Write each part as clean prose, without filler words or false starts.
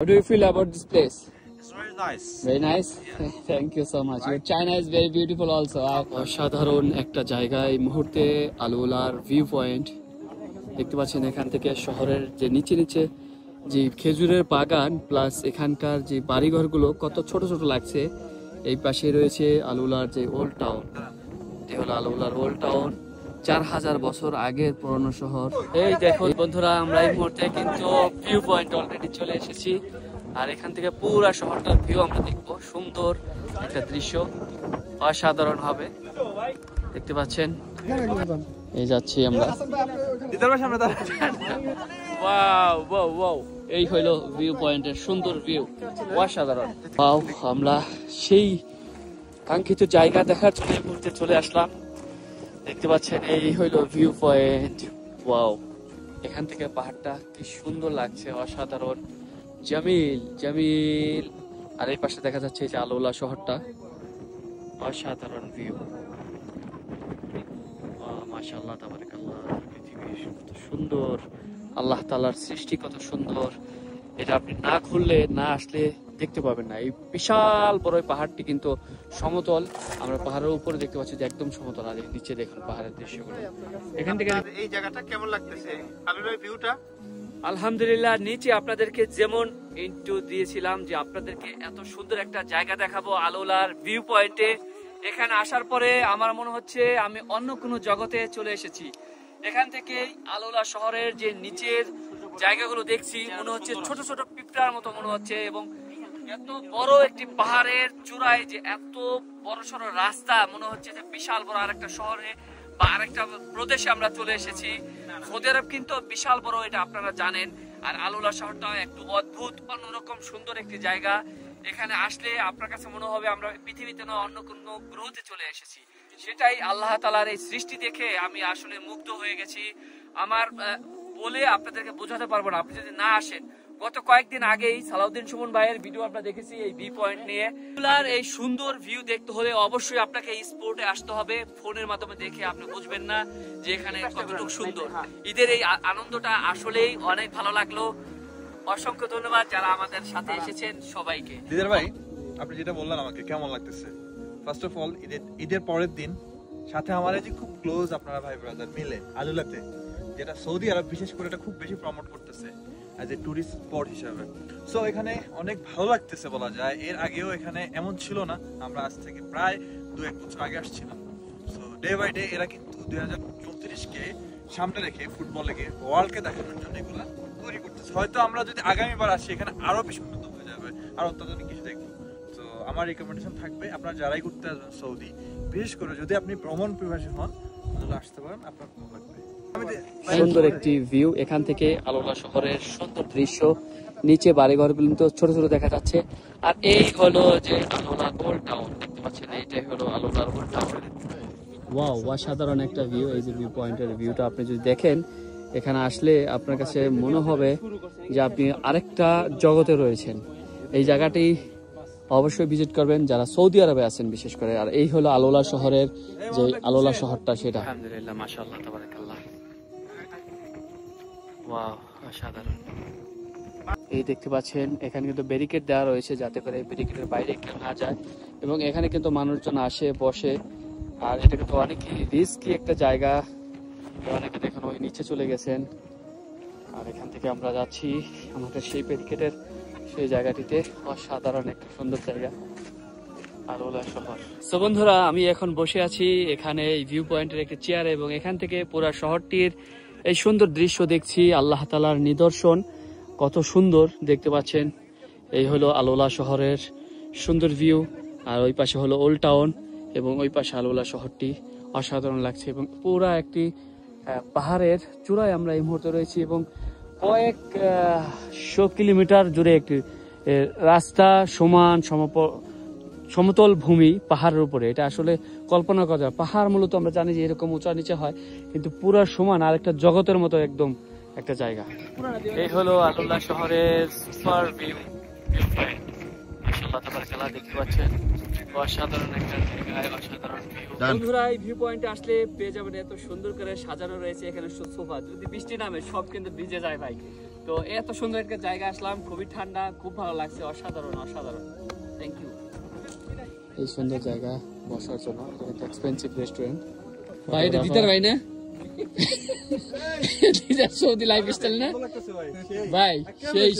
How do you feel about this place? It's very nice. Very nice. Yeah. Thank you so much. Your China is very beautiful also. অসাধারণ একটা জায়গা এই মুহূর্তে আলুলার view point দেখতে পাচ্ছেন। এখান থেকে শহরের যে নিচে নিচে যে খেজুরের বাগান প্লাস এখানকার যে বাড়িঘরগুলো কত ছোট ছোট লাগছে। এই পাশে রয়েছে আলুলার যে ওল্ড টাউন। এটি হলো আলুলার ওল্ড টাউন, 4000 বছর আগের পুরনো শহর। এই দেখুন বন্ধুরা, আমরা এই মুহূর্তে কিন্তু ভিউ পয়েন্ট অলরেডি চলে এসেছি। আর এখান থেকে পুরো শহরটার ভিউ আমরা দেখবো। সুন্দর একটা দৃশ্য, অসাধারণ হবে। দেখতে পাচ্ছেন এই যাচ্ছি আমরা। ওয়াও ওয়াও ওয়াও, এই হইলো ভিউ পয়েন্টের সুন্দর ভিউ, অসাধারণ। ওয়াও, আমরা সেই কাঙ্ক্ষিত জায়গা দেখার জন্য এই মুহূর্তে চলে আসলাম। দেখতে পাচ্ছেন এই হইলো ভিউ পয়েন্ট। ওয়াও, এখান থেকে পাহাড়টা কি সুন্দর লাগছে, অসাধারণ। জামিল জামিল। আর এই পাশে দেখা যাচ্ছে এই যে আলুলা শহরটা, অসাধারণ ভিউ। মাশাআল্লাহ তাবারাকাল্লাহ, পৃথিবী কত সুন্দর, আল্লাহ তাআলার সৃষ্টি কত সুন্দর। এটা আপনি না ঘুরলে, না আসলে দেখতে পাবেন না। এই বিশাল বড় পাহাড়টি কিন্তু সমতল। আমরা পাহাড়ের উপরে দেখতে পাচ্ছি যে একদম সমতল, আর নিচে দেখুন পাহাড়ের দৃশ্যগুলো। এখান থেকে এই জায়গাটা কেমন লাগতেছে আলুলার ভিউটা? আলহামদুলিল্লাহ, নিচে আপনাদেরকে যেমন ইন্ট্রো দিয়েছিলাম যে আপনাদেরকে এত সুন্দর একটা জায়গা দেখাবো আলুলার ভিউ পয়েন্টে, এখানে আসার পরে আমার মনে হচ্ছে আমি অন্য কোনো জগতে চলে এসেছি। এখান থেকে আলুলা শহরের যে নিচের জায়গাগুলো দেখছি, মনে হচ্ছে ছোট ছোট পিঁপড়ার মতো মনে হচ্ছে। এবং এত বড় একটি পাহাড়ের চূড়ায় যে এত বড় সড় রাস্তা, মনে হচ্ছে যে বিশাল বড় আরেকটা শহরে বা আরেকটা প্রদেশে আমরা চলে এসেছি। সৌদি আরব কিন্তু বিশাল বড়, এটা আপনারা জানেন। আর আলুলা শহরটা একটু অদ্ভুত, অন্যরকম সুন্দর একটি জায়গা। এখানে আসলে আপনার কাছে মনে হবে আমরা পৃথিবীতে নয় অন্য কোনো গ্রহতে চলে এসেছি। সেটাই আল্লাহ তাআলার এই সৃষ্টি দেখে আমি আসলে মুগ্ধ হয়ে গেছি। আমার বলে আপনাদেরকে বোঝাতে পারবো না, আপনি যদি না আসেন। গত কয়েকদিন আগেই সালাউদ্দিন সুমন ভাইয়ের ভিডিও আমরা দেখেছি এই ভিউ পয়েন্ট নিয়ে। এই সুন্দর ভিউ দেখতে হলে অবশ্যই আপনাকে এই স্পটে আসতে হবে। ফোনের মাধ্যমে দেখে আপনি বুঝবেন না যে এখানে কতটুকু সুন্দর। ঈদের এই আনন্দটা আসলেই অনেক ভালো লাগলো। অসংখ্য ধন্যবাদ যারা আমাদের সাথে এসেছেন সবাইকে। দিদার ভাই, আপনি যেটা বললেন আমাকে কেমন লাগতেছে? ফার্স্ট অফ অল, ঈদের পরের দিন সাথে আমার যে খুব ক্লোজ আপনারা ভাই ব্রাদার মিলে আলুলাতে, যেটা সৌদি আরব বিশেষ করে এটা খুব বেশি প্রমোট করতেছে অ্যাজ এ টুরিস্ট স্পট হিসাবে। সো এখানে অনেক ভালো লাগতেছে বলা যায়। এর আগেও এখানে এমন ছিল না, আমরা আজ থেকে প্রায় 2-1 বছর আগে আসছিলাম। সো ডে বাই ডে এরা কিন্তু 2034-কে সামনে রেখে ফুটবলকে ওয়ার্ল্ডকে দেখানোর জন্য এগুলো তৈরি করতেছে। হয়তো আমরা যদি আগামীবার আসি এখানে আরো বেশি উন্নত হয়ে যাবে, আর অত্যাধুনিক কিছু দেখবো। তো আমার রিকমেন্ডেশন থাকবে আপনারা যারাই ঘুরতে আসবেন সৌদি, বিশেষ করে যদি আপনি ভ্রমণ পিপাসী হন তাহলে আসতে পারেন, আপনার ভালো লাগবে। সুন্দর একটি ভিউ এখান থেকে আলুলা শহরের সুন্দর দৃশ্য। নিচে বাড়িঘর কিন্তু ছোট ছোট দেখা যাচ্ছে। আর এই হলো যে আলুলা ওল্ড টাউন, দেখতে পাচ্ছেন এইটাই হলো আলুলা ওল্ড টাউন। ওয়াও, অসাধারণ একটা ভিউ। এই যে ভিউ পয়েন্টের ভিউটা আপনি যদি দেখেন, এখানে আসলে আপনার কাছে মনে হবে যে আপনি আরেকটা জগতে রয়েছেন। এই জায়গাটি অবশ্যই ভিজিট করবেন যারা সৌদি আরবে আছেন বিশেষ করে। আর এই হলো আলুলা শহরের যে আলুলা শহরটা, সেটা আলহামদুলিল্লাহ মাশাআল্লাহ তাবারাকাল্লাহ। ওয়াও, অসাধারণ। এই দেখতে পাচ্ছেন এখানে কিন্তু ব্যারিকেড দেওয়া রয়েছে যাতে করে ব্যারিকেডের বাইরে কেউ না যায়। এবং এখানে কিন্তু মানুষজন আসে বসে। আর এটা কিন্তু অনেক রিস্কি একটা জায়গা, অনেকে দেখুন ওই নিচে চলে গেছেন। আর এখান থেকে আমরা যাচ্ছি আমাদের সেই ব্যারিকেডের সেই জায়গাটিতে। অসাধারণ একটা সুন্দর জায়গা আলুলা শহর। সো বন্ধুরা, আমি এখন বসে আছি এখানে এই ভিউ পয়েন্টের একটি চেয়ারে, এবং এখান থেকে পুরো শহরটির এই সুন্দর দৃশ্য দেখছি। আল্লাহ তাআলার নিদর্শন কত সুন্দর দেখতে পাচ্ছেন। এই হলো আলুলা শহরের সুন্দর ভিউ। আর ওই পাশে হলো ওল্ড টাউন, এবং ওই পাশে আলুলা শহরটি অসাধারণ লাগছে। এবং পুরা একটি পাহাড়ের চূড়ায় আমরা এই মুহূর্তে রয়েছি, এবং কয়েক 100 কিলোমিটার জুড়ে একটি রাস্তা, সমান সমতল ভূমি পাহাড়ের উপরে। এটা আসলে কল্পনা করা যায়। পাহাড় মূলত আমরা জানি যে এরকম উঁচা নিচে হয়, কিন্তু পুরা সমান আর একটা জগতের মতো একদম একটা জায়গা। এই হলো আলুলা শহরের সুপার ভিউ পয়েন্ট। মাশাআল্লাহ তাবারাকাল্লাহ, দেখতে পাচ্ছেন অসাধারণ একটা জায়গায় অসাধারণ ভিউ। বন্ধুরা, এই ভিউ পয়েন্টে আসলে পেয়ে যাবেন এত সুন্দর করে সাজানো রয়েছে এখানে সোফা। যদি বৃষ্টি নামে সব কিন্তু ভিজে যায় ভাই। তো এত সুন্দর একটা জায়গা আসলাম, খুবই ঠান্ডা, খুব ভালো লাগছে, অসাধারণ অসাধারণ। Thank you. এই সুন্দর জায়গা বসার জন্য, এটা এক্সপেন্সিভ রেস্টুরেন্ট। ভাই এটা দিতার ভাই না? দিতার সৌদি লাইফস্টাইল না ভাই?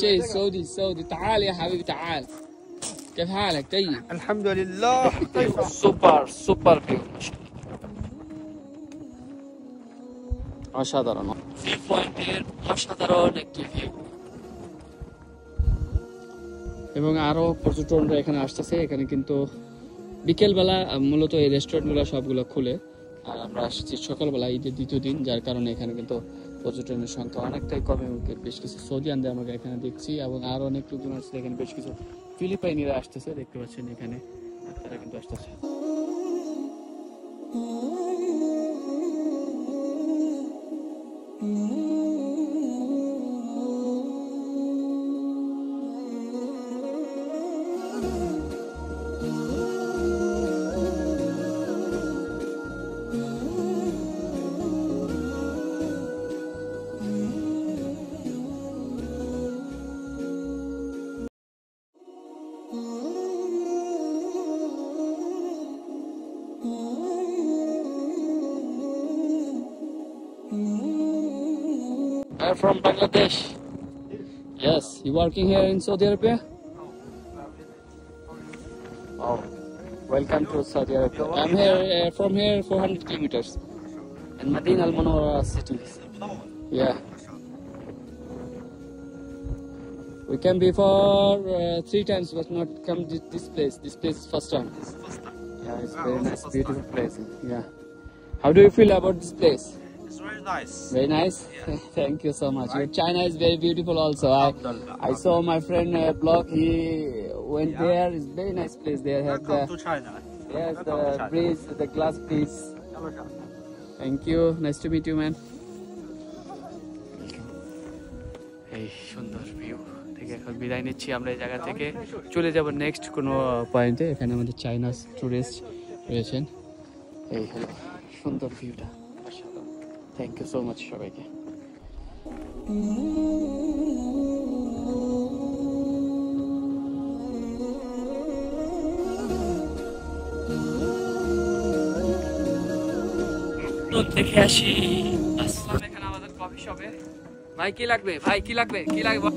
সেই সৌদি تعال يا حبيبي تعال. كيف حالك؟ طيب الحمد لله. সুপার ভিউ, অসাধারণ ভিউ পয়েন্টের অসাধারণ একটি ভিউ। এবং আরো পর্যটকরা এখানে আসতেছে। এখানে কিন্তু বিকেলবেলা মূলত এই রেস্টুরেন্টগুলো সবগুলো খুলে, আর আমরা আসছি সকালবেলা, ঈদের দ্বিতীয় দিন, যার কারণে এখানে কিন্তু পর্যটনের সংখ্যা অনেকটাই কমে। বেশ কিছু সৌদিয়ানদের আমরা এখানে দেখছি, এবং আরো অনেক লোকজন আসছে। এখানে বেশ কিছু ফিলিপাইনিরা আসতেছে, দেখতে পাচ্ছেন এখানে তারা কিন্তু আসতেছে। I'm from Bangladesh. Yes, you working here in Saudi Arabia? Oh, welcome to Saudi Arabia. I'm here from here 400 kilometers in Medina Al Munawwara city. Yeah. We came before 3 times, but not come this place. This place is first time. Yeah, it's very nice, beautiful place. Yeah. How do you feel about this place? It's very nice. Very nice. Thank you so much. Your China is very beautiful also. I saw my friend blog. He went there. It's very nice place. There have the Welcome to China. yes the bridge, the glass bridge. Thank you. Nice to meet you, man. এই সুন্দর view থেকে এখন বিদায় নিচ্ছি আমরা এই জায়গা থেকে। চলে যাব নেক্সট কোনো পয়েন্টে। এখানে আমাদের চাইনা টুরিস্ট রয়েছেন। এই হলো সুন্দর ভিউটা। থ্যাংক ইউ সো মাচ সবাইকে। দেখে আসি। আসলাম এখানে আমাদের কফি শপে। ভাই কি লাগবে? ভাই কি লাগবে? কি লাগবে?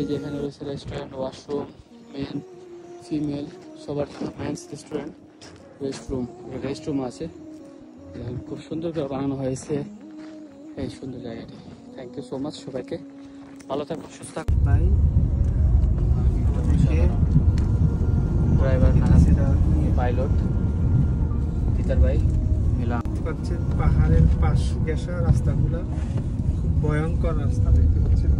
এই যে এখানে রয়েছে রেস্টুরেন্ট, ওয়াশরুম, মেন ফিমেল সবার মেন্স রেস্টুরেন্ট, রেস্টরুম আছে। খুব সুন্দর করে বানানো হয়েছে এই সুন্দর জায়গাটি। থ্যাংক ইউ সো মাচ সবাইকে। ভালো থাকুন, সুস্থ থাকুন। ভাই ড্রাইভার পাইলট তিতার ভাই মিলাম। পাচ্ছেন পাহাড়ের পাশ ঘেঁষা রাস্তাগুলো, খুব ভয়ঙ্কর রাস্তা দেখতে পাচ্ছেন।